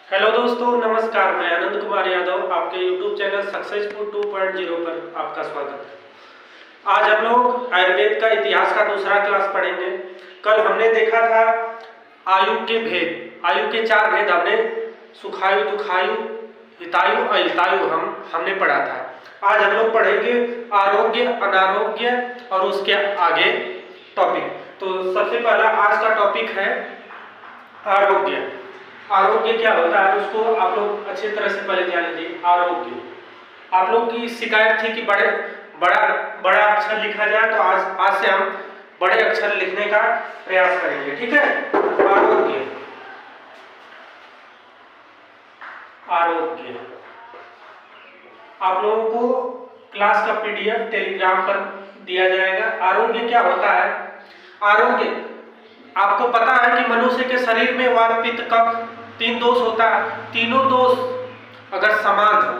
Hello दोस्तों, नमस्कार। मैं आनंद कुमार यादव आपके YouTube चैनल सक्सेसफुल 2.0 पर आपका स्वागत है। आज हम लोग आयुर्वेद का इतिहास का दूसरा क्लास पढ़ेंगे। कल हमने देखा था आयु के भेद। आयु के 4 भेद हमने सुखायु, दुखायु, हितायु, अहितायु हमने पढ़ा था। आज हम लोग पढ़ेंगे आरोग्य, अनारोग्य और उसके आगे टॉपिक। तो सबसे पहला आज का टॉपिक है आरोग्य। आरोग्य क्या होता है उसको आप लोग अच्छी तरह से पहले जान लीजिए। आरोग्य, आप लोग की शिकायत थी कि बड़ा अक्षर लिखा जाए, तो आज से हम बड़े अक्षर लिखने का प्रयास करेंगे, ठीक है। आरोग्य, आरोग्य आप लोगों को क्लास का PDF टेलीग्राम पर दिया जाएगा। आरोग्य क्या होता है? आरोग्य, आपको पता है कि मनुष्य के शरीर में वात, पित्त, कफ 3 दोष होता है। तीनों दोष अगर समान हो,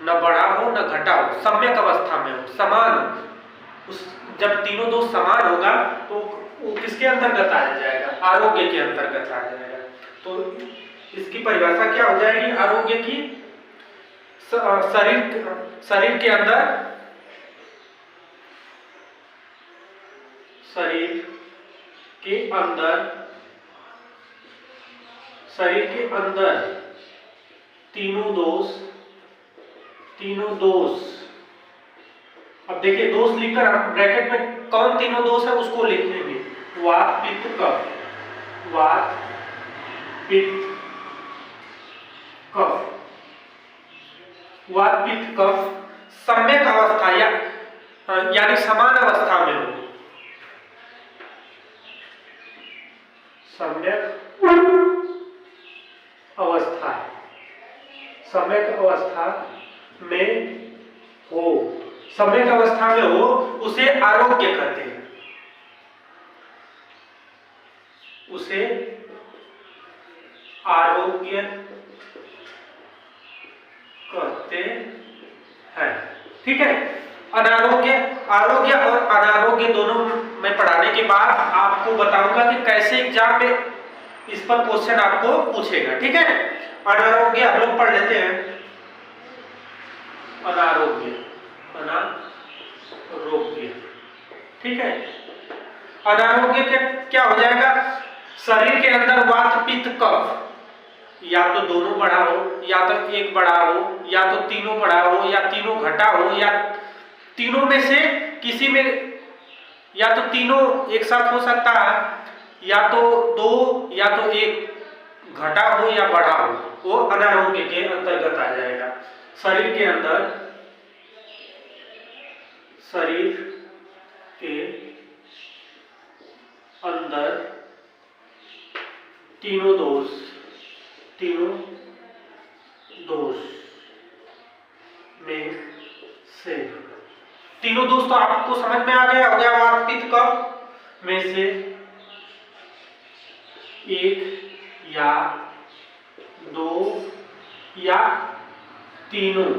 न बढ़ा हो न घटा हो, सम्यक अवस्था में हो, समान हो, जब तीनों दोष समान होगा तो वो किसके अंतर्गत आ जाएगा? आरोग्य के अंतर्गत आ जाएगा। तो इसकी परिभाषा क्या हो जाएगी आरोग्य की? शरीर के अंदर, शरीर के अंदर तीनों दोष। अब देखिए, दोष लिखकर हम ब्रैकेट में कौन तीनों दोष है उसको लिख लेंगे। वात, पित्त, कफ। वात, पित्त, कफ। वात, पित्त, कफ सम्यक अवस्था यानी समान अवस्था में हो। सम्यक अवस्था में हो। सम्यक अवस्था में हो उसे आरोग्य कहते हैं। उसे आरोग्य कहते हैं, ठीक है। अनारोग्य, आरोग्य और अनारोग्य दोनों में पढ़ाने के बाद आपको बताऊंगा कि कैसे एग्जाम में इस पर क्वेश्चन आपको पूछेगा, ठीक है। अनारोग्य हम लोग पढ़ लेते हैं। अनारोग्य, ठीक है। अनारोग्य क्या हो जाएगा? शरीर के अंदर वात, पित्त, कफ या तो दोनों बढ़ा हो, या तो एक बढ़ा हो, या तो तीनों बढ़ा हो, या तीनों घटा हो, या तीनों में से किसी में, या तो तीनों एक साथ हो सकता है, या तो 2 या तो 1 घटा हो या बढ़ा हो, वो अनारोग्य के अंतर्गत आ जाएगा। शरीर के अंदर तीनों दोष में से, तीनों दोष तो आपको समझ में आ गया हो गया। वात, पित्त, कफ में से एक या 2 या तीनों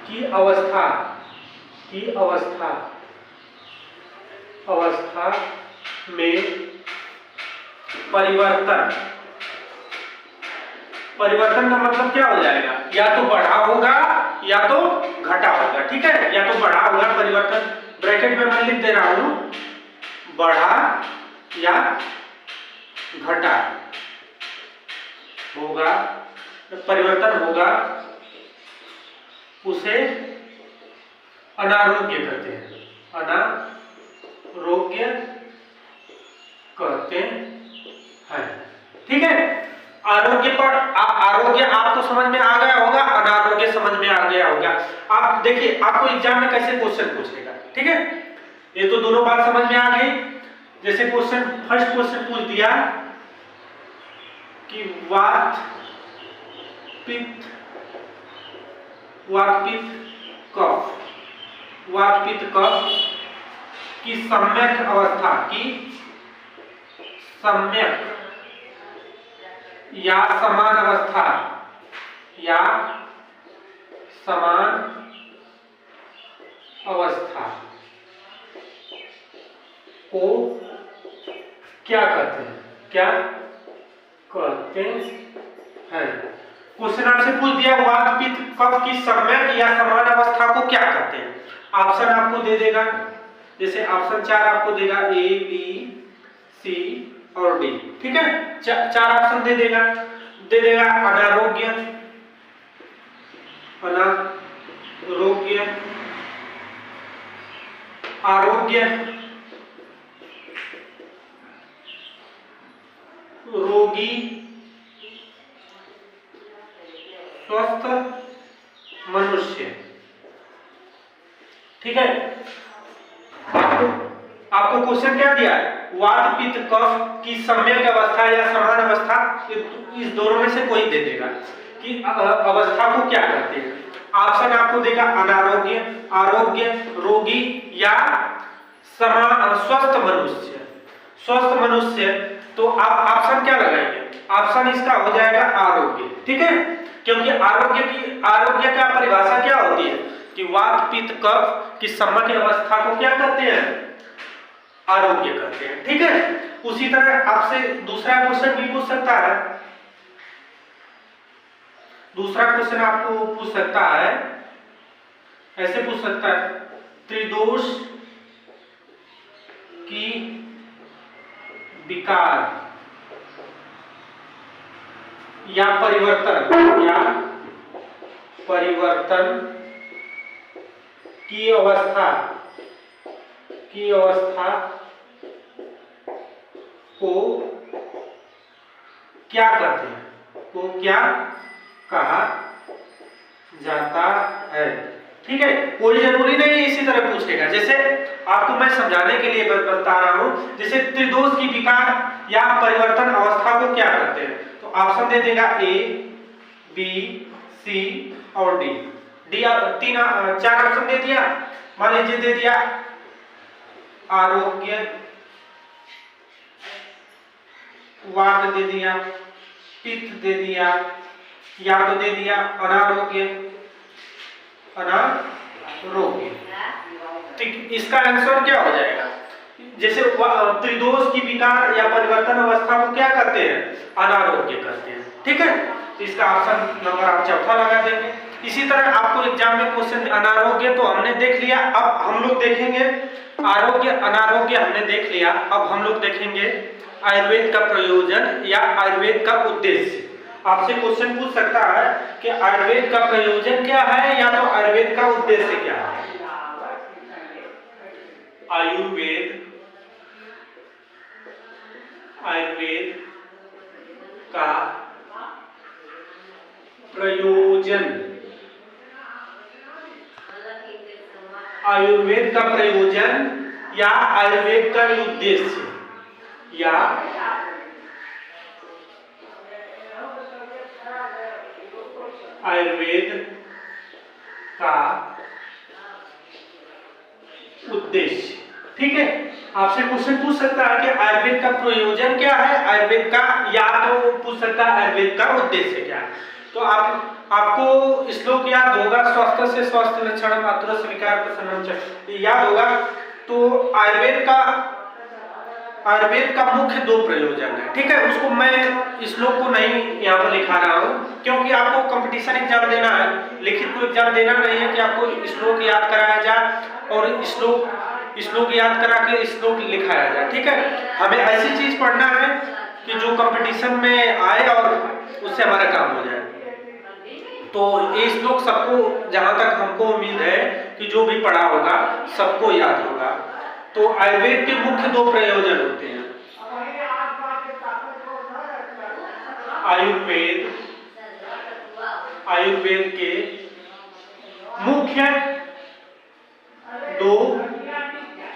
की अवस्था में परिवर्तन का मतलब क्या हो जाएगा? या तो बढ़ा होगा या तो घटा होगा, ठीक है। या तो बढ़ा होगा, परिवर्तन ब्रैकेट में मैं लिख दे रहा हूं, बढ़ा या घटा होगा, परिवर्तन होगा, उसे अनारोग्य कहते हैं। अनारोग्य कहते हैं, ठीक है। आरोग्य आपको समझ में आ गया होगा, अनारोग्य समझ में आ गया होगा। आप देखिए आपको एग्जाम में कैसे क्वेश्चन पूछेगा, ठीक है। ये तो दोनों बात समझ में आ गई। जैसे फर्स्ट क्वेश्चन पूछ दिया कि वात, पित्त, कफ की सम्यक अवस्था या समान अवस्था को क्या कहते हैं? क्या कहते हैं। क्वेश्चन आपसे पूछ दिया वात पित्त कफ की सम्यक या समान अवस्था को क्या कहते हैं। ऑप्शन आपको दे देगा, जैसे ऑप्शन 4 आपको देगा ए बी सी और डी, ठीक है। चार ऑप्शन दे देगा अनारोग्य, आरोग्य, रोगी, स्वस्थ मनुष्य, ठीक है। आपको क्वेश्चन क्या दिया है, वात पित्त कफ की सम्यक अवस्था या समान अवस्था, इस दोनों में से कोई दे देगा कि अवस्था को क्या कहते हैं। ऑप्शन आपको देगा अनारोग्य, आरोग्य, रोगी या स्वस्थ मनुष्य। तो आप ऑप्शन क्या लगाएंगे, ऑप्शन इसका हो जाएगा आरोग्य, ठीक है। क्योंकि आरोग्य का परिभाषा क्या होती है कि वात पित्त कफ की सम्यक अवस्था को क्या कहते हैं, आरोग्य कहते हैं, ठीक है। उसी तरह आपसे दूसरा क्वेश्चन भी पूछ सकता है, दूसरा क्वेश्चन आपको पूछ सकता है, ऐसे पूछ सकता है, त्रिदोष की विकार या परिवर्तन की अवस्था को क्या कहते हैं, को क्या कहा जाता है, ठीक है। कोई जरूरी नहीं है इसी तरह पूछेगा, जैसे आपको मैं समझाने के लिए बता रहा हूं, जैसे त्रिदोष की विकार या परिवर्तन अवस्था को क्या कहते हैं। तो ऑप्शन दे देगा ए बी सी और डी। चार ऑप्शन दे दिया, मान लीजिए दे दिया आरोग्य, वात दे दिया, पित्त दे दिया, या तो दे दिया अनारोग्य, ठीक। इसका आंसर क्या हो जाएगा, जैसे त्रिदोष की विकार या परिवर्तन अवस्था को क्या कहते हैं, अनारोग्य कहते हैं, ठीक है। तो इसका ऑप्शन नंबर आप चौथा लगा देंगे। इसी तरह आपको एग्जाम में क्वेश्चन अनारोग्य तो हमने देख लिया, अब हम लोग देखेंगे आरोग्य अनारोग्य हमने देख लिया, अब हम लोग देखेंगे आयुर्वेद का प्रयोजन या आयुर्वेद का उद्देश्य। आपसे क्वेश्चन पूछ सकता है कि आयुर्वेद का प्रयोजन क्या है या तो आयुर्वेद का उद्देश्य क्या है। आयुर्वेद का प्रयोजन, आयुर्वेद का प्रयोजन या आयुर्वेद का उद्देश्य, या आयुर्वेद का उद्देश्य, ठीक है। आपसे क्वेश्चन पूछ सकता है कि आयुर्वेद का प्रयोजन क्या है, आयुर्वेद का, या तो पूछ सकता है आयुर्वेद का उद्देश्य क्या है। तो आपको श्लोक याद होगा, स्वस्थ से स्वस्थ लक्षणम आतुर से विकार प्रसन्नम च, याद होगा। तो आयुर्वेद का मुख्य दो प्रयोजन है, ठीक है। उसको मैं श्लोक को नहीं यहाँ पर लिखा रहा हूँ, क्योंकि आपको कंपटीशन एग्जाम देना है, लिखित को एग्जाम देना नहीं है कि आपको श्लोक याद कराया जाए और श्लोक याद करा के श्लोक लिखाया जाए, ठीक है। हमें ऐसी चीज पढ़ना है कि जो कंपटीशन में आए और उससे हमारा काम हो जाए। तो ये श्लोक सबको, जहां तक हमको उम्मीद है कि जो भी पढ़ा होगा सबको याद होगा। तो आयुर्वेद के मुख्य दो प्रयोजन होते हैं, आयुर्वेद के मुख्य दो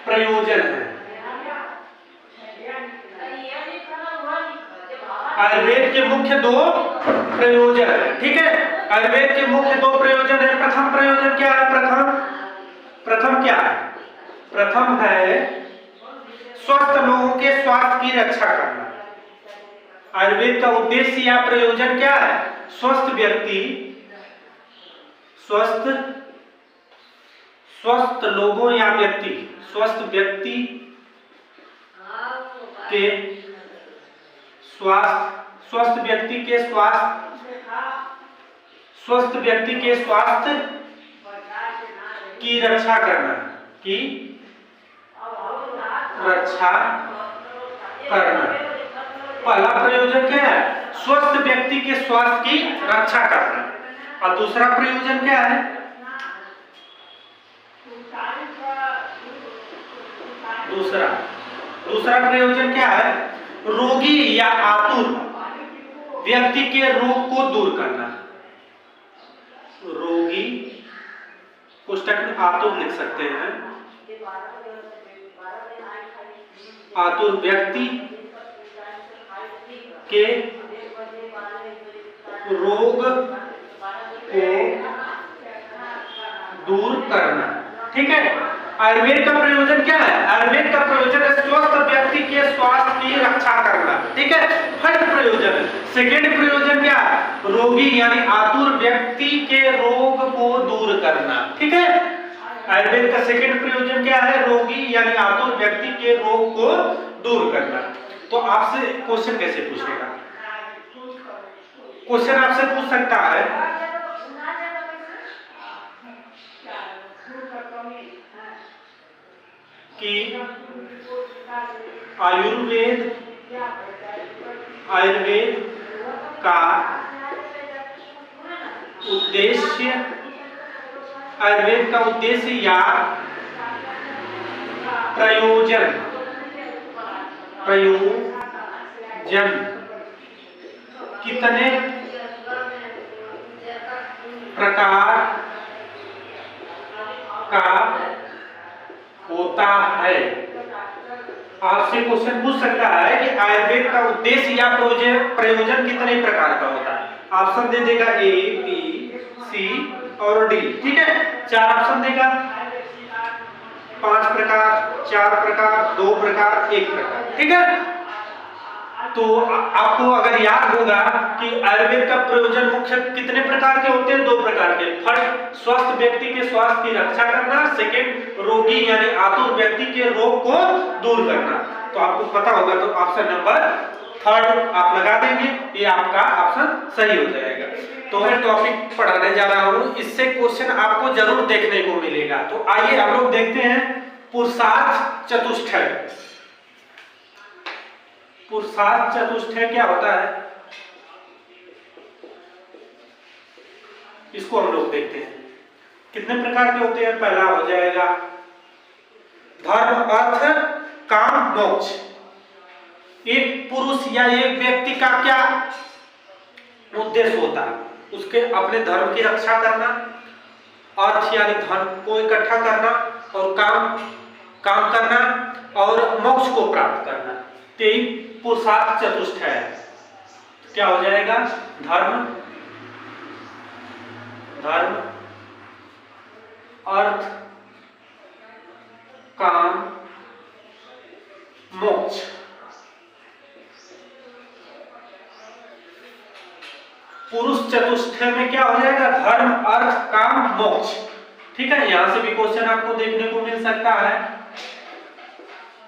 प्रयोजन हैं। आयुर्वेद के मुख्य दो प्रयोजन है, ठीक है। आयुर्वेद के मुख्य दो प्रयोजन है। प्रथम प्रयोजन क्या है, प्रथम क्या है, प्रथम है स्वस्थ लोगों के स्वास्थ्य की रक्षा करना। आयुर्वेद का उद्देश्य या प्रयोजन क्या है, स्वस्थ लोगों या स्वस्थ व्यक्ति के स्वस्थ व्यक्ति के स्वास्थ्य की रक्षा करना, की रक्षा करना। पहला प्रयोजन क्या है? स्वस्थ व्यक्ति के स्वास्थ्य की रक्षा करना। और दूसरा प्रयोजन क्या है? दूसरा प्रयोजन क्या है? रोगी या आतुर व्यक्ति के रोग को दूर करना। रोगी पुस्तक में आतुर लिख सकते हैं, आतुर व्यक्ति के रोग को दूर करना। ठीक है। आयुर्वेद का प्रयोजन क्या है? आयुर्वेद का प्रयोजन है स्वस्थ व्यक्ति के स्वास्थ्य की रक्षा करना। ठीक है, फर्स्ट प्रयोजन। सेकेंड प्रयोजन क्या है? रोगी यानी आतुर व्यक्ति के रोग को दूर करना। ठीक है, आयुर्वेद का सेकेंड प्रयोजन क्या है? रोगी यानी आतुर व्यक्ति के रोग को दूर करना। तो आपसे क्वेश्चन कैसे पूछेगा? क्वेश्चन आपसे पूछ सकता है कि आयुर्वेद का उद्देश्य या प्रयोजन कितने प्रकार का होता है? आपसे क्वेश्चन पूछ सकता है कि आयुर्वेद का उद्देश्य या प्रयोजन कितने प्रकार का होता है। ऑप्शन दे देगा ए, बी, सी और डी। ठीक है, 4 ऑप्शन देगा, 5 प्रकार, 4 प्रकार, 2 प्रकार, 1 प्रकार। ठीक है, तो आपको अगर याद होगा कि आयुर्वेद का प्रयोजन मुख्य कितने प्रकार के होते हैं? 2 प्रकार के। फर्स्ट, स्वस्थ व्यक्ति के स्वास्थ्य की रक्षा करना। सेकेंड, रोगी यानी आतुर व्यक्ति के रोग को दूर करना। तो आपको पता होगा, तो ऑप्शन नंबर 3 आप लगा देंगे, ये आपका ऑप्शन सही हो जाएगा। तो मैं टॉपिक पढ़ाने जा रहा हूँ, इससे क्वेश्चन आपको जरूर देखने को मिलेगा। तो आइए हम लोग देखते हैं पुरुषार्थ चतुष्टय। पुरुषार्थ चतुष्टय क्या होता है, इसको हम लोग देखते हैं। कितने प्रकार के होते हैं? पहला हो जाएगा धर्म, अर्थ, काम, मोक्ष। एक पुरुष या एक व्यक्ति का क्या उद्देश्य होता है? उसके अपने धर्म की रक्षा करना, अर्थ यानी धन को इकट्ठा करना, और काम करना, और मोक्ष को प्राप्त करना। यही पुरुषार्थ चतुष्टय है। क्या हो जाएगा? धर्म, अर्थ, काम, मोक्ष। पुरुष चतुष्टय में क्या हो जाएगा? धर्म, अर्थ, काम, मोक्ष। ठीक है, यहां से भी क्वेश्चन आपको देखने को मिल सकता है।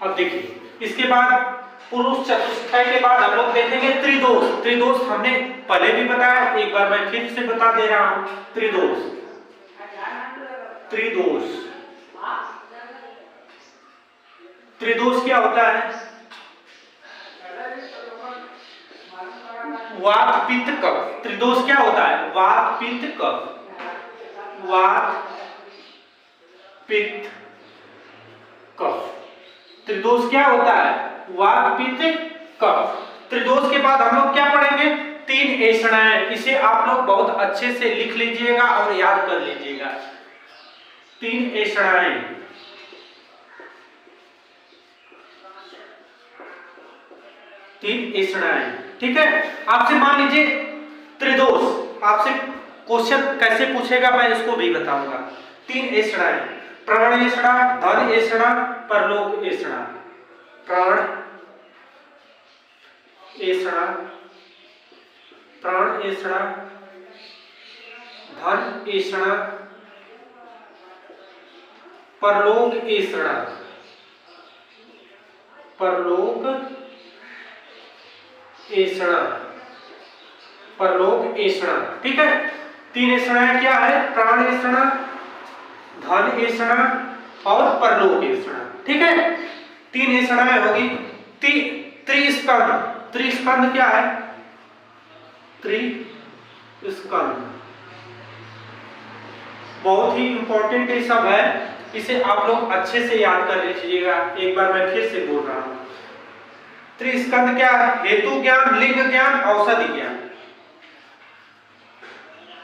अब देखिए, इसके बाद पुरुष चतुष्टय के बाद हम लोग देखेंगे त्रिदोष। त्रिदोष हमने पहले भी बताया, एक बार मैं फिर से बता दे रहा हूं। त्रिदोष क्या होता है? वात, पित्त, कफ। त्रिदोष क्या होता है? वात, पित्त, कफ। वात, पित्त, कफ। त्रिदोष क्या होता है? वात, पित्त, कफ। त्रिदोष के बाद हम लोग क्या पढ़ेंगे? 3 ऐषणाएं। इसे आप लोग बहुत अच्छे से लिख लीजिएगा और याद कर लीजिएगा। 3 ऐषणाएं। ठीक है, आपसे मान लीजिए त्रिदोष, आपसे क्वेश्चन कैसे पूछेगा मैं इसको भी बताऊंगा। 3 ऐषणाएं, प्राण ऐषणा, धन ऐषणा, परलोक ऐषणा। प्राण ऐषणा, प्राण ऐषणा, धन ऐषणा, परलोक ऐषणा। परलोक ऐषणा। परलोक ऐषणा। ठीक है, 3 ऐषणाएं क्या है? प्राण ऐषणा, धन ऐषणा और परलोक ऐषणा। ठीक है, 3 ऐषणाएं होगी। त्रिस्कंद, त्रिस्कंद क्या है? त्रिस्कंद बहुत ही इंपॉर्टेंट ये सब है, इसे आप लोग अच्छे से याद कर लीजिएगा। एक बार मैं फिर से बोल रहा हूं, त्रिस्कंद क्या है? हेतु ज्ञान, लिंग ज्ञान, औषधि ज्ञान।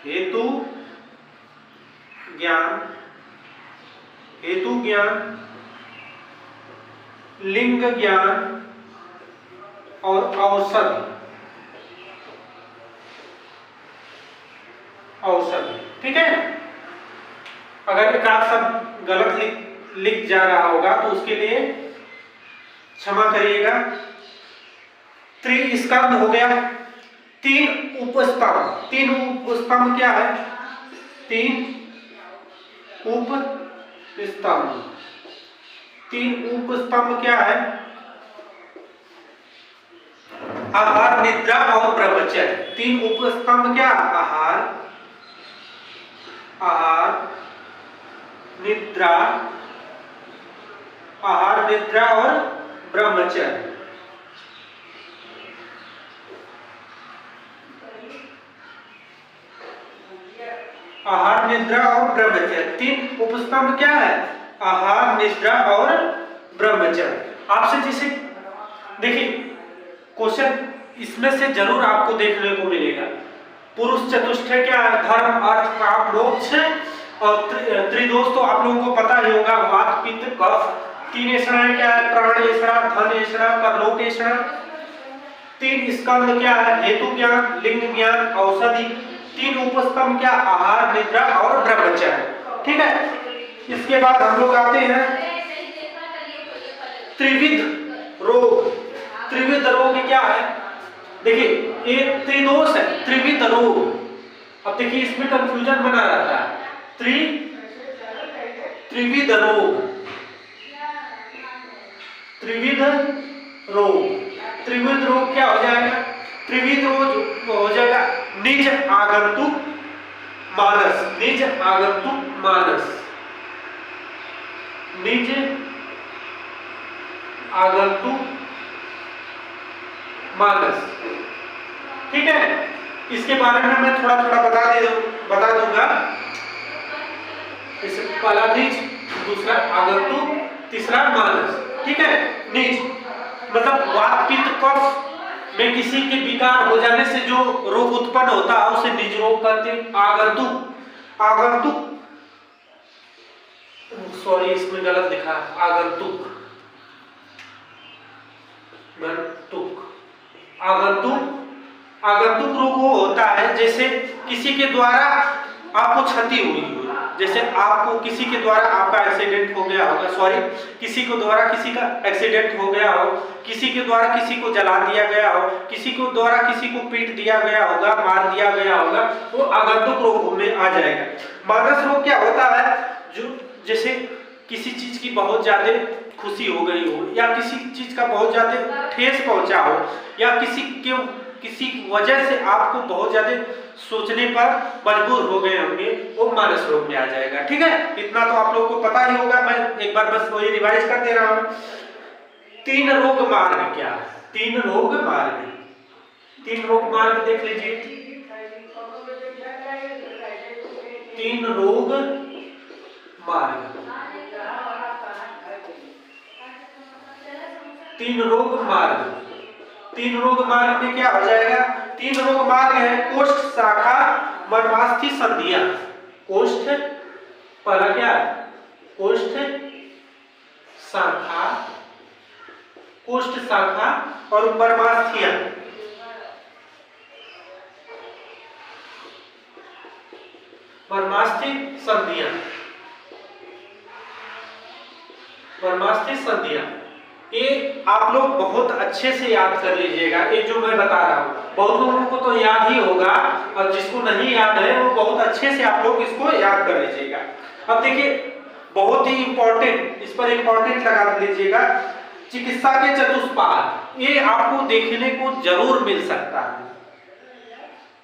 हेतु ज्ञान, हेतु ज्ञान, लिंग ज्ञान और औषधि, औषधि। ठीक है, अगर एक आध शब्द गलत लिख जा रहा होगा तो उसके लिए क्षमा करिएगा। त्रिस्कंद हो गया। 3 उपस्तंभ, 3 उपस्तंभ क्या है? 3 उपस्तंभ, 3 उपस्तंभ क्या है? आहार, निद्रा और ब्रह्मचर्य। 3 उपस्तंभ क्या? आहार, आहार, निद्रा, आहार, निद्रा और ब्रह्मचर्य। आहार, निद्रा और ब्रह्मचर्य, 3 उपस्तंभ क्या है? आहार, निद्रा और ब्रह्मचर्य। आपसे जैसे देखिए क्वेश्चन इसमें से जरूर आपको देखने को मिलेगा। पुरुष चतुष्टय क्या है? धर्म, अर्थ, काम, मोक्ष और त्रिदोष तो आप लोगों को पता ही होगा, वात, पित्त, कफ। 3 ऐषणाएं क्या है? प्राण ऐषणा, धन ऐषणा, परलोक ऐषणा। 3 स्कंद क्या है? हेतु ज्ञान, लिंग ज्ञान, औषधि। 3 उपस्तंभ क्या? आहार, निद्रा और ब्रह्मचर्य। ठीक है, इसके बाद हम लोग आते हैं त्रिविध रोग। त्रिविध रोग क्या है? देखिए ये त्रिदोष है, त्रिविध रोग। अब देखिए इसमें कंफ्यूजन बना रहता है। त्रिविध रोग, त्रिविध रोग, त्रिविध रोग क्या हो जाएगा? त्रिविध रोग हो जाएगा निज आगंतुक मानस, निज आगंतुक मानस, निज आगंतुक मानस। ठीक है, इसके बारे में मैं थोड़ा थोड़ा बता दूंगा। इसे पहला निज, दूसरा आगंतुक, तीसरा मानस। ठीक है, निज मतलब वात, पित्त, कफ में किसी के विकार हो जाने से जो रोग उत्पन्न होता है उसे निज रोग कहते हैं। आगंतुक, आगंतुक सॉरी इसमें गलत लिखा, आगंतुक, आगंतुक, आगंतुक रोग वो होता है जैसे किसी के द्वारा आपको क्षति हुई हो, जैसे आपको किसी के द्वारा आपका एक्सीडेंट हो गया होगा, सॉरी किसी को द्वारा किसी का एक्सीडेंट हो गया हो, किसी के द्वारा किसी को जला दिया गया हो, किसी को द्वारा किसी को पीट दिया गया होगा, मार दिया गया होगा, वो आगंतुक रोग में आ जाएगा। मानस रोग क्या होता है? जो जैसे किसी चीज की बहुत ज्यादा खुशी हो गई हो या किसी चीज का बहुत ज्यादा ठेस पहुंचा हो या किसी वजह से आपको बहुत ज्यादा सोचने पर मजबूर हो गए होंगे, वो मानस रोग में आ जाएगा। ठीक है, इतना तो आप लोगों को पता ही होगा, मैं एक बार बस वही रिवाइज कर दे रहा हूं। 3 रोग मार्ग क्या है? 3 रोग मार्ग, 3 रोग मार्ग देख लीजिए। 3 रोग मार्ग, 3 रोग मार्ग, 3 रोग मार्ग में क्या हो जाएगा? 3 रोग मार्ग है कोष्ठ, शाखा, मर्मास्थि, संधियां। कोष्ठ पहला क्या है? कोष्ठ शाखा, कोष्ठ शाखा और मर्मास्थियां। मर्मास्थि संधियां, मर्मास्थि संधियां, ये आप लोग बहुत अच्छे से याद कर लीजिएगा। ये जो मैं बता रहा हूँ बहुत लोगों को तो याद ही होगा और जिसको नहीं याद है वो बहुत अच्छे से आप लोग इसको याद कर लीजिएगा। अब देखिए बहुत ही इंपॉर्टेंट, इस पर इंपॉर्टेंट लगा लीजिएगा। चिकित्सा के चतुष्पाद, ये आपको देखने को जरूर मिल सकता है।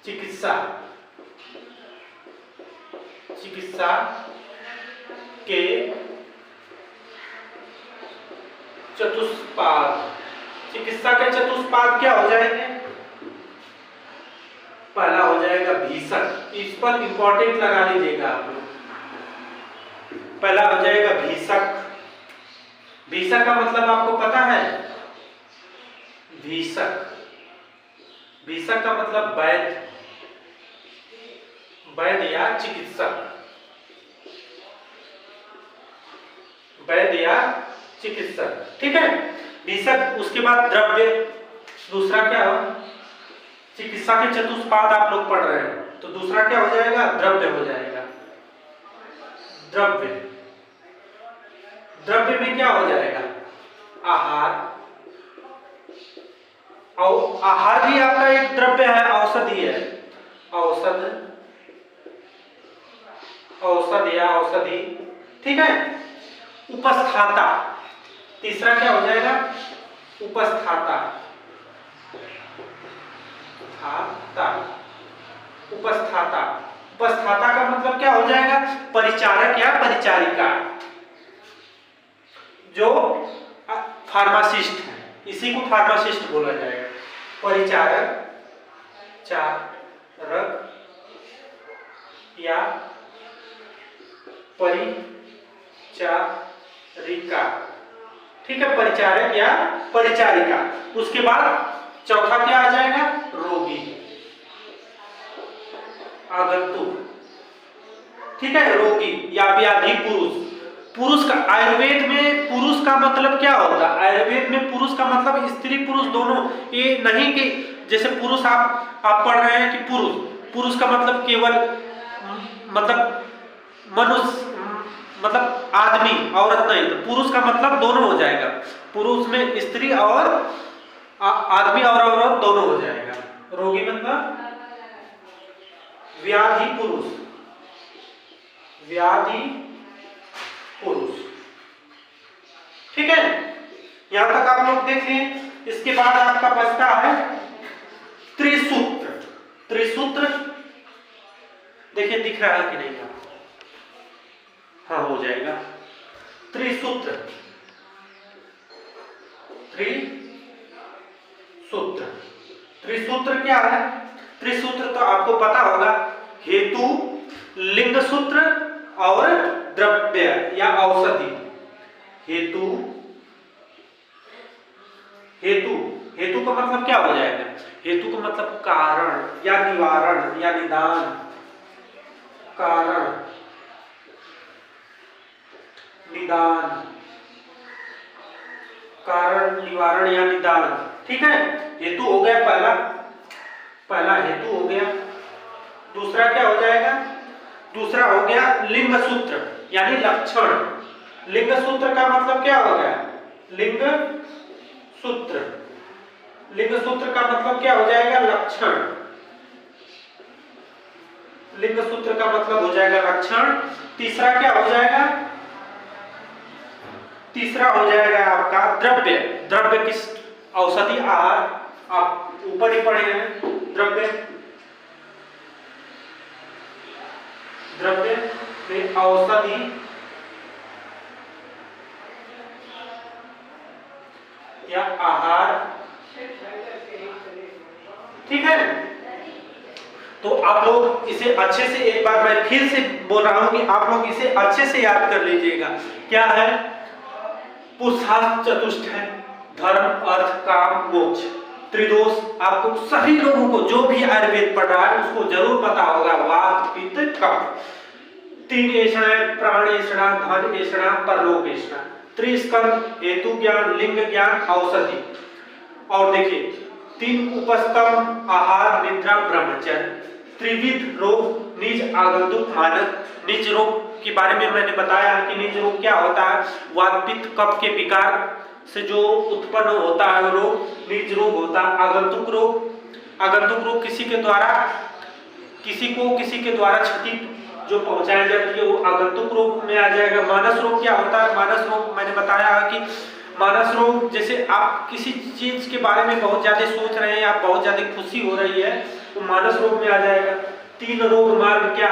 चिकित्सा, चिकित्सा के चतुष्पाद। चिकित्सा के चतुष्पाद क्या हो जाएंगे? पहला हो जाएगा भीषक, इस पर इंपॉर्टेंट लगा लीजिएगा आप लोग। पहला हो जाएगा भीषक। भीषक का मतलब आपको पता है? भीषक, भीषक का मतलब वैद्य, वैद्य या चिकित्सक, वैद्य या चिकित्सक, ठीक है। भीषक, उसके बाद द्रव्य, दूसरा क्या हो? चिकित्सा के चतुष्पाद आप लोग पढ़ रहे हैं, तो दूसरा क्या हो जाएगा? द्रव्य हो जाएगा। द्रव्य, द्रव्य में क्या हो जाएगा? आहार, और आहार भी आपका एक द्रव्य है, औषधि है, औषध, औषध या औषधि, ठीक है। उपस्थाता, तीसरा क्या हो जाएगा? उपस्थाता, उपस्थाता, उपस्थाता का मतलब क्या हो जाएगा? परिचारक या परिचारिका, जो फार्मासिस्ट है, इसी को फार्मासिस्ट बोला जाएगा। परिचारक, चारक या परिचारिका, ठीक है, परिचारक या परिचारिका। उसके बाद चौथा क्या आ जाएगा? रोगी, आगंतुक, ठीक है, रोगी या व्याधि पुरुष। पुरुष का, आयुर्वेद में पुरुष का मतलब क्या होगा? आयुर्वेद में पुरुष का मतलब स्त्री पुरुष दोनों, ये नहीं कि जैसे पुरुष आप पढ़ रहे हैं कि पुरुष, पुरुष का मतलब केवल मतलब मनुष्य, मतलब आदमी, औरत नहीं, तो पुरुष का मतलब दोनों हो जाएगा। पुरुष में स्त्री और आदमी और औरत दोनों हो जाएगा। रोगी मतलब व्याधि पुरुष, व्याधि पुरुष, ठीक है। यहां तक आप लोग देख लें। इसके बाद आपका बचता है त्रिसूत्र। त्रिसूत्र देखिए दिख रहा है कि नहीं आपको? हाँ, हो जाएगा। त्रिसूत्र, त्रिसूत्र, त्रिसूत्र क्या है? त्रिसूत्र तो आपको पता होगा, हेतु, लिंग सूत्र और द्रव्य या औषधि। हेतु, हेतु, हेतु का मतलब क्या हो जाएगा? हेतु का मतलब कारण या निवारण या निदान, कारण, निदान, कारण, निवारण या निदान, ठीक है। हेतु हो गया पहला, पहला हेतु हो गया। दूसरा क्या हो जाएगा? दूसरा हो गया लिंग सूत्र यानी लक्षण। लिंग सूत्र का मतलब क्या हो गया? लिंग सूत्र, लिंग सूत्र का मतलब क्या हो जाएगा? लक्षण। लिंग सूत्र का मतलब हो जाएगा लक्षण। तीसरा क्या हो जाएगा? तीसरा हो जाएगा आपका द्रव्य। द्रव्य किस? औषधि, आहार, आप ऊपर ही पढ़े हैं। द्रव्य, द्रव्य में औषधि, या आहार, ठीक है। तो आप लोग इसे अच्छे से, एक बार मैं फिर से बोल रहा हूं कि आप लोग इसे अच्छे से याद कर लीजिएगा। क्या है? पुरुषार्थ चतुष्ट है, धर्म, अर्थ, काम, मोक्ष, त्रिदोष। आपको सभी लोगों को, जो भी आयुर्वेद पढ़ रहा है उसको जरूर पता होगा। वात, पित्त, कफ, तीन ऐषणाएं, प्राण ऐषणा, धन ऐषणा, परलोक ऐषणा, त्रिस्कंध, हेतु ज्ञान, लिंग ज्ञान, औषधि। और देखिए तीन उपस्तंभ, आहार, निद्रा, ब्रह्मचर्य, त्रिविध रोग, निज, आगंतुक, मानक। निज रोग के बारे में मैंने बताया है कि निज रोग क्या होता है? वात, पित्त, कफ के विकार से जो उत्पन्न होता है वो रोग निज रोग होता है। आगंतुक रोग, आगंतुक रोग किसी के द्वारा, किसी को किसी के द्वारा क्षति जो पहुंचाई जाती है वो आगंतुक रोग में आ जाएगा। मानस रोग क्या होता है? मानस रोग मैंने बताया है कि मानस रोग जैसे आप किसी चीज के बारे में बहुत ज्यादा सोच रहे हैं, आप बहुत ज्यादा खुशी हो रही है, तो मानस रोग में आ जाएगा। तीन रोग मार्ग क्या,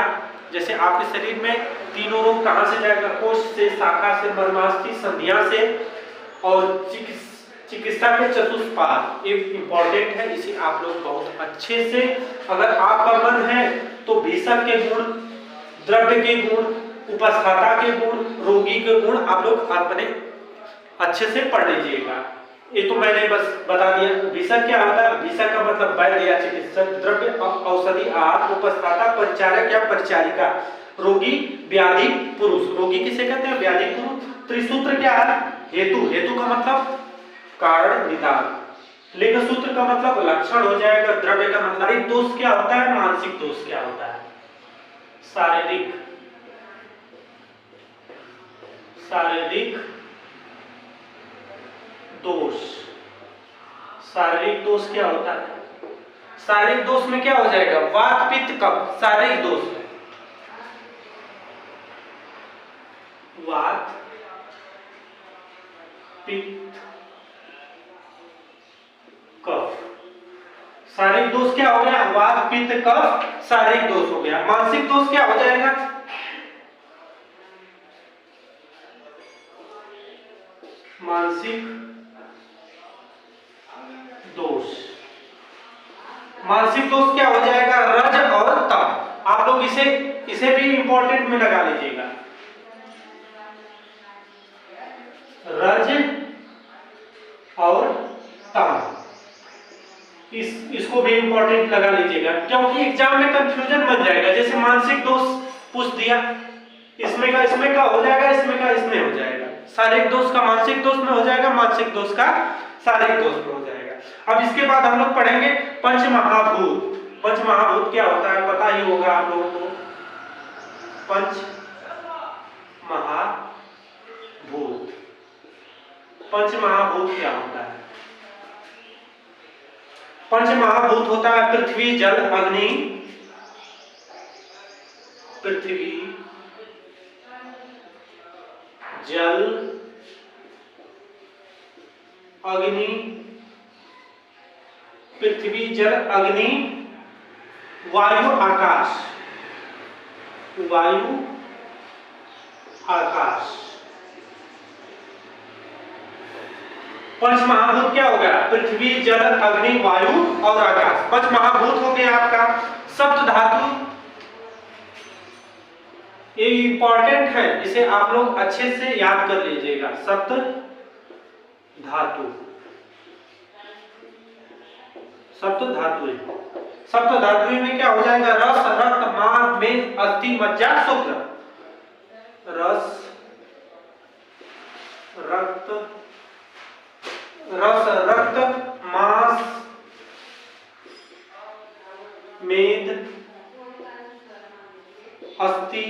जैसे आपके शरीर में तीनों रोग कहाँ से जाएगा, कोष से, शाखा से, मर्मास्थि, संधिया से और चिकित्सा के चतुष्पाद। एक इंपॉर्टेंट है, इसे आप लोग बहुत अच्छे से, अगर आपका मन है तो भीषक के गुण, द्रव्य के गुण, उपस्थाता के गुण, रोगी के गुण आप लोग अपने अच्छे से पढ़ लीजिएगा। ये तो मैंने बस बता दिया। भीषक क्या होता है, भीषक का मतलब वैद्य या चिकित्सक, द्रव्य औषधि आहार, उपस्थाता परिचारक या परिचारिका, रोगी व्याधि पुरुष, रोगी किसे कहते हैं, व्याधि पुरुष। त्रिसूत्र क्या है, हेतु, हेतु का मतलब कारण निदान, लिंग सूत्र का मतलब लक्षण हो जाएगा, द्रव्य का मतलब शारीरिक दोष क्या होता है, मानसिक दोष क्या होता है, शारीरिक दोष। शारीरिक दोष क्या होता है, शारीरिक दोष में क्या हो जाएगा, वात पित्त कफ, शारीरिक दोष में वात पित्त कफ। शारीरिक दोष क्या हो गया, वात पित्त कफ, शारीरिक दोष हो गया। मानसिक दोष क्या हो जाएगा, मानसिक दोष। मानसिक दोष क्या हो जाएगा, रज और तम। आप लोग इसे भी इंपॉर्टेंट में लगा लीजिएगा, रज और तम, इसको भी इंपॉर्टेंट लगा लीजिएगा, क्योंकि एग्जाम में कंफ्यूजन बन जाएगा। जैसे मानसिक दोष पूछ दिया, इसमें का हो जाएगा, इसमें का इसमें हो जाएगा, शारीरिक दोष का मानसिक दोष में हो जाएगा, मानसिक दोष का शारीरिक दोष में हो जाएगा। अब इसके बाद हम लोग पढ़ेंगे पंच महाभूत। पंच महाभूत क्या होता है पता ही होगा आप लोगों को, पंच महाभूत। पंच महाभूत क्या होता है, पंच महाभूत होता है पृथ्वी, जल, अग्नि, पृथ्वी, जल, अग्नि, पृथ्वी, जल, अग्नि, वायु, आकाश, वायु, आकाश। पंच महाभूत क्या हो गया, पृथ्वी, जल, अग्नि, वायु और आकाश। पंच महाभूत हो गया आपका। सप्त धातु, ये इंपॉर्टेंट है, इसे आप लोग अच्छे से याद कर लीजिएगा। सप्त धातु, सप्त धातु, सप्त धातु में क्या हो जाएगा, रस, रक्त, मांस, मेद, अस्थि, मज्जा, शुक्र। रस, रक्त, मांस, मेद, अस्थि,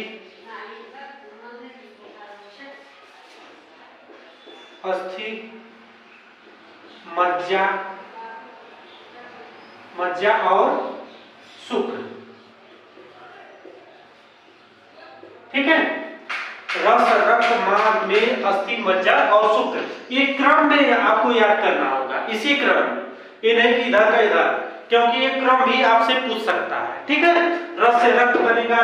मज्जा और शुक्र। ठीक है, रस, रक्त, मांस, मेद, अस्थि, मज्जा और शुक्र। ये क्रम में आपको याद करना होगा, इसी क्रम, ये नहीं कि इधर का इधर, क्योंकि ये क्रम भी आपसे पूछ सकता है। ठीक है, रस से रक्त बनेगा,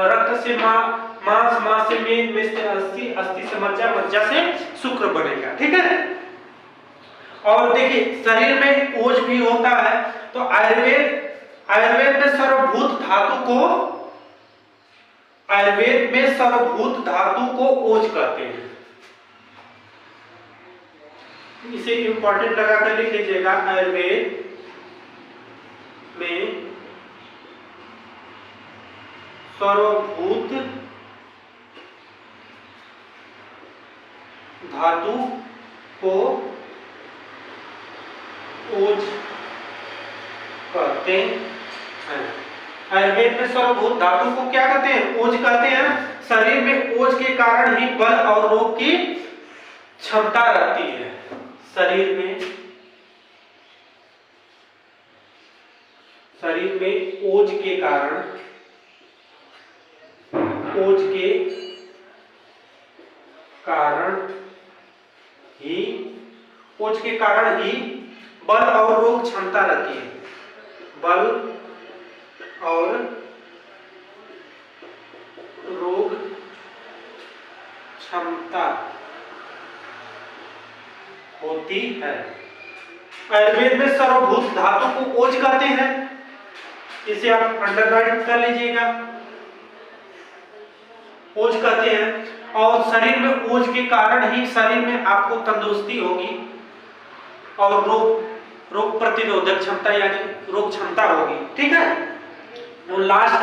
रक्त से मांस, मांस से मेद, मेद से अस्थि, अस्थि से मज्जा, मज्जा से शुक्र बनेगा। ठीक है, और देखिए शरीर में ओज भी होता है, तो आयुर्वेद में सर्वभूत धातु को ओज कहते हैं। इसे इंपॉर्टेंट लगा कर लिख लीजिएगा, आयुर्वेद में सर्वभूत धातु को ओज कहते हैं। आयुर्वेद में सर्वभूत धातु को क्या कहते हैं, ओज कहते हैं। शरीर में ओज के कारण ही बल और रोग की क्षमता रहती है। शरीर में ओज के कारण ही बल और रोग क्षमता रहती है। बल और रोग क्षमता होती है। आयुर्वेद में सर्वभूत धातु को ओज कहते हैं, इसे आप अंडरलाइन कर लीजिएगा, ओज कहते हैं। और शरीर में ओज के कारण ही शरीर में आपको तंदुरुस्ती होगी और रोग प्रतिरोधक क्षमता यानी रोग क्षमता होगी। ठीक है। तो लास्ट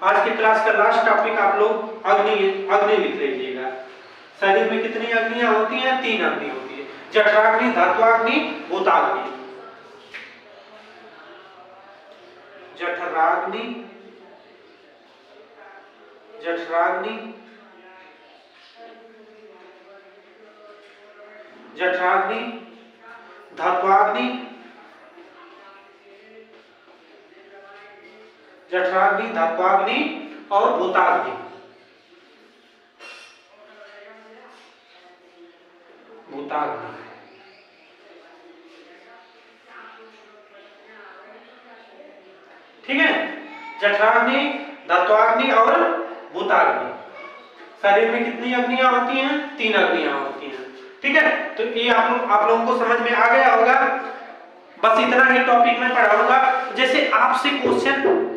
आज के क्लास का लास्ट टॉपिक आप लोग अग्नि लिख लीजिएगा। शरीर में कितनी अग्नियां होती हैं? 3 अग्नि होती है, जठराग्नि, धात्वाग्नि, भूताग्नि। जठराग्नि, धात्वाग्नि, और भूताग्नि। ठीक है। जठराग्नि, धात्वाग्नि और भूताग्नि। शरीर में कितनी अग्नियां होती हैं? 3 अग्नियां होती हैं। ठीक है। तो ये आप लोगों को समझ में आ गया होगा। बस इतना ही टॉपिक में पढ़ाऊंगा। जैसे आपसे क्वेश्चन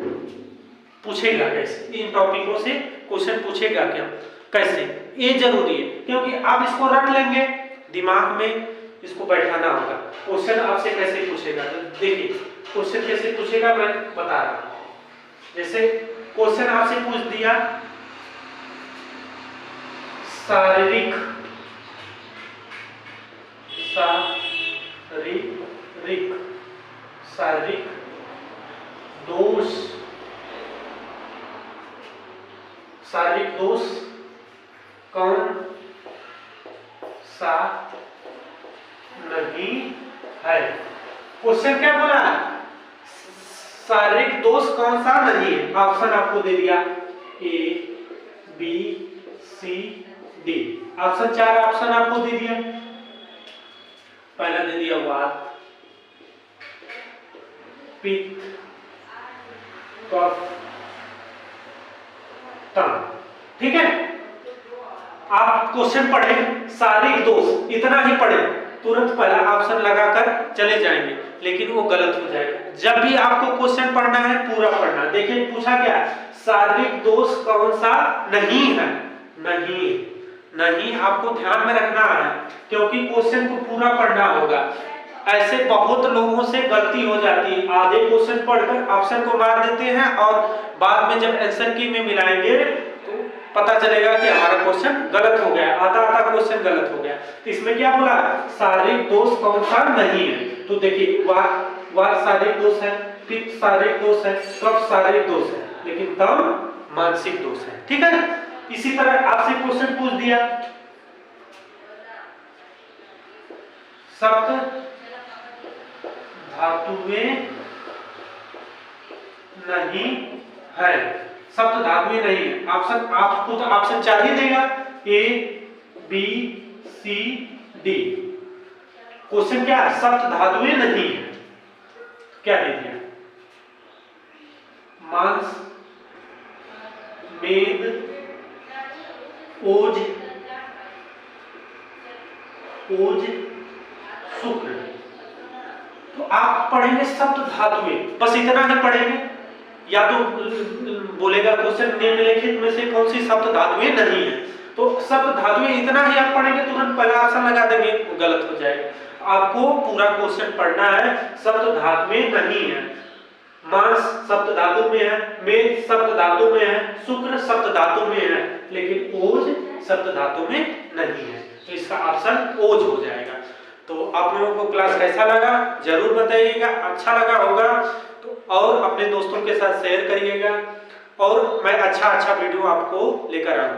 पूछेगा कैसे, इन टॉपिकों से क्वेश्चन पूछेगा क्या, कैसे, ये जरूरी है, क्योंकि आप इसको रट लेंगे, दिमाग में इसको बैठाना होगा। क्वेश्चन आपसे कैसे पूछेगा, तो देखिए क्वेश्चन कैसे पूछेगा मैं बता रहा हूं। जैसे क्वेश्चन आपसे पूछ दिया शारीरिक दोष कौन सा नहीं है। क्वेश्चन क्या बोला? शारीरिक दोष कौन सा नहीं है। ऑप्शन आपको दे दिया ए, बी, सी, डी। ऑप्शन 4 ऑप्शन आपको दे दिया। पहला दे दिया वात, पित्त, कफ, तम। ठीक है। आप क्वेश्चन पढ़े शारीरिक दोष, इतना ही पढ़े, तुरंत पहला ऑप्शन लगाकर चले जाएंगे, लेकिन वो गलत हो जाएगा। जब भी आपको क्वेश्चन पढ़ना है पूरा पढ़ना। देखिए पूछा क्या? शारीरिक दोष कौन सा नहीं है। नहीं आपको ध्यान में रखना है, क्योंकि क्वेश्चन को पूरा पढ़ना होगा। ऐसे बहुत लोगों से गलती हो जाती है, आधे क्वेश्चन पढ़कर ऑप्शन को मार देते हैं और बाद में जब आंसर की में मिलाएंगे तो पता चलेगा कि हमारा क्वेश्चन गलत हो गया, आता क्वेश्चन गलत हो गया। तो इसमें क्या बोला? शारीरिक दोष कौन सा नहीं है। तो देखिए वात शारीरिक दोष है, पित्त शारीरिक दोष है, कफ शारीरिक दोष है, लेकिन तम मानसिक दोष है। ठीक है। इसी तरह आपसे क्वेश्चन पूछ दिया सप्त धातुएं नहीं है। सप्त धातुएं नहीं है। ऑप्शन आपको तो ऑप्शन 4 ही देगा, ए, बी, सी, डी। क्वेश्चन क्या है? सप्त धातुएं नहीं है। क्या दे दिया? मांस, मेद, ओज, शुक्र। तो आप पढ़ेंगे सप्त धातुएं, बस इतना ही पढ़ेंगे। या तो बोलेगा क्वेश्चन निम्नलिखित में से कौन सी सप्त धातुएं नहीं है, तो सप्त धातुएं इतना ही आप पढ़ेंगे, तुरंत पहला ऑप्शन लगा देंगे, वो गलत हो जाएगा। आपको पूरा क्वेश्चन पढ़ना है। सप्त धातुएं नहीं है। मांस सप्त धातु में है, मेद सप्त धातु में है, शुक्र सप्त धातु में है, लेकिन ओज सप्त धातु में नहीं है। तो इसका ऑप्शन ओज हो जाएगा। तो आप लोगों को क्लास कैसा लगा जरूर बताइएगा। अच्छा लगा होगा तो और अपने दोस्तों के साथ शेयर करिएगा, और मैं अच्छा वीडियो आपको लेकर आऊंगा।